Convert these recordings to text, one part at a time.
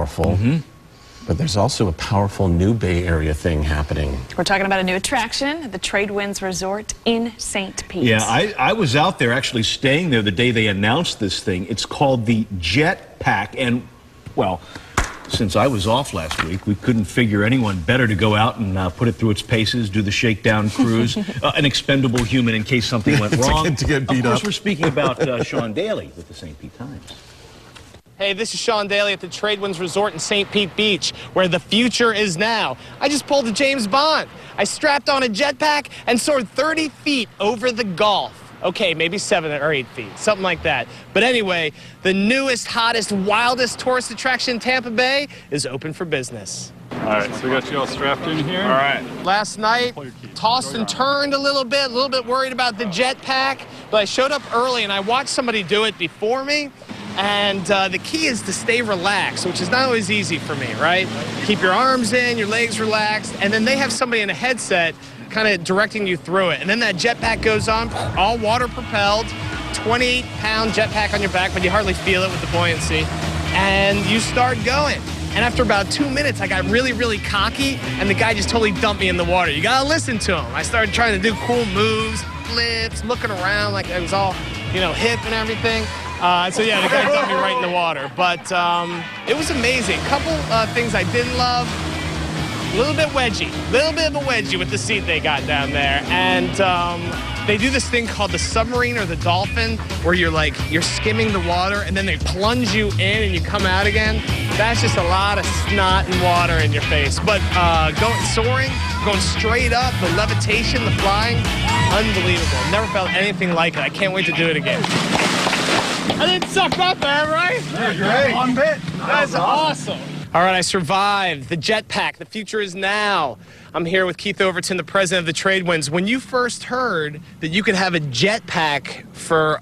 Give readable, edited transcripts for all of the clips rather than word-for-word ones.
powerful. But there's also a powerful new Bay Area thing happening. We're talking about a new attraction, the Tradewinds Resort in St. Pete. Yeah, I was out there actually staying there the day they announced this thing. It's called the JetPack, and, well, since I was off last week, we couldn't figure anyone better to go out and put it through its paces, do the shakedown cruise, an expendable human in case something went wrong. to get beat up. Of course, up. we're speaking about Sean Daly with the St. Pete Times. Hey, this is Sean Daly at the Tradewinds Resort in St. Pete Beach, where the future is now. I just pulled a James Bond. I strapped on a jetpack and soared 30 feet over the Gulf. Okay, maybe 7 or 8 feet, something like that. But anyway, the newest, hottest, wildest tourist attraction in Tampa Bay is open for business. All right, so we got you all strapped in here. All right. Last night, tossed and turned a little bit worried about the jetpack, but I showed up early and I watched somebody do it before me. And the key is to stay relaxed, which is not always easy for me, right? Keep your arms in, your legs relaxed, and then they have somebody in a headset kind of directing you through it. And then that jetpack goes on, all water propelled, 28-pound jetpack on your back, but you hardly feel it with the buoyancy. And you start going. And after about 2 minutes, I got really, really cocky, and the guy just totally dumped me in the water. You gotta listen to him. I started trying to do cool moves, flips, looking around like it was all, you know, hip and everything. So yeah, the guy dumped me right in the water. But it was amazing. A couple things I didn't love. A little bit of a wedgie with the seat they got down there. And they do this thing called the submarine or the dolphin, where you're skimming the water and then they plunge you in and you come out again. That's just a lot of snot and water in your face. But soaring, going straight up, the levitation, the flying, unbelievable. Never felt anything like it. I can't wait to do it again. I didn't suck up there, right? You're great. One bit. That's awesome. All right, I survived. The jetpack. The future is now. I'm here with Keith Overton, the president of the Tradewinds. When you first heard that you could have a jetpack for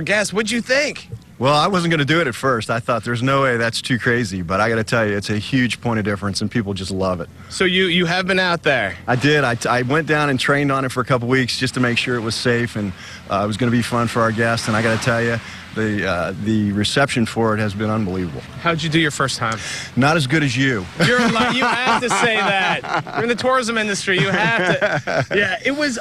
guests, what'd you think? Well, I wasn't going to do it at first. I thought there's no way, that's too crazy. But I got to tell you, it's a huge point of difference, and people just love it. So you have been out there? I did. I went down and trained on it for a couple weeks just to make sure it was safe and it was going to be fun for our guests. And I got to tell you, the reception for it has been unbelievable. How'd you do your first time? Not as good as you. You have to say that. You're in the tourism industry. You have to. Yeah, it was.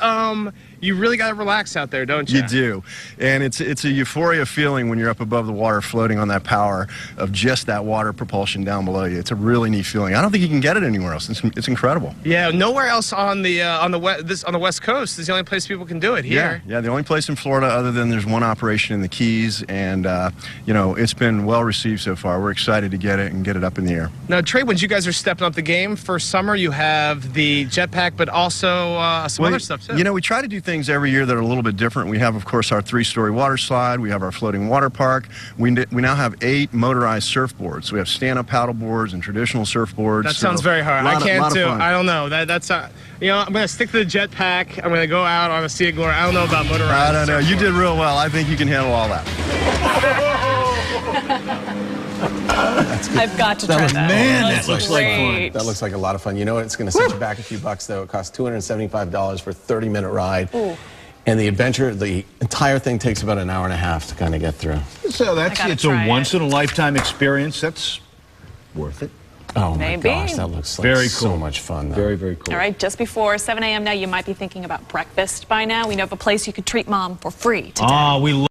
You really got to relax out there, don't you? You do. And it's a euphoria feeling when you're up above the water floating on that power of just that water propulsion down below you. It's a really neat feeling. I don't think you can get it anywhere else. It's incredible. Yeah, nowhere else on the West Coast is the only place people can do it here. Yeah, the only place in Florida other than there's one operation in the Keys, and you know, it's been well received so far. We're excited to get it and get it up in the air. Now, Tradewinds, you guys are stepping up the game. For summer, you have the jetpack, but also some other stuff too. You know, we try to do things every year that are a little bit different. We have, of course, our 3-story water slide. We have our floating water park. We now have 8 motorized surfboards. We have stand-up paddle boards and traditional surfboards. That sounds very hard. I can't do. I don't know. That's you know, I'm going to stick to the jetpack. I'm going to go out on a sea of glory. I don't know about motorized. I don't know. You did real well. I think you can handle all that. I've got to try that. Man, that looks like fun. That looks like a lot of fun. You know what? It's going to set you back a few bucks, though. It costs $275 for a 30-minute ride. Ooh. And the entire thing takes about an hour and a half to kind of get through. So it's a once-in-a-lifetime experience. That's worth it. Oh, Maybe. my gosh, that looks like very so cool. much fun, though. Very, very cool. All right, just before 7 a.m. now, you might be thinking about breakfast by now. We know of a place you could treat mom for free today. We love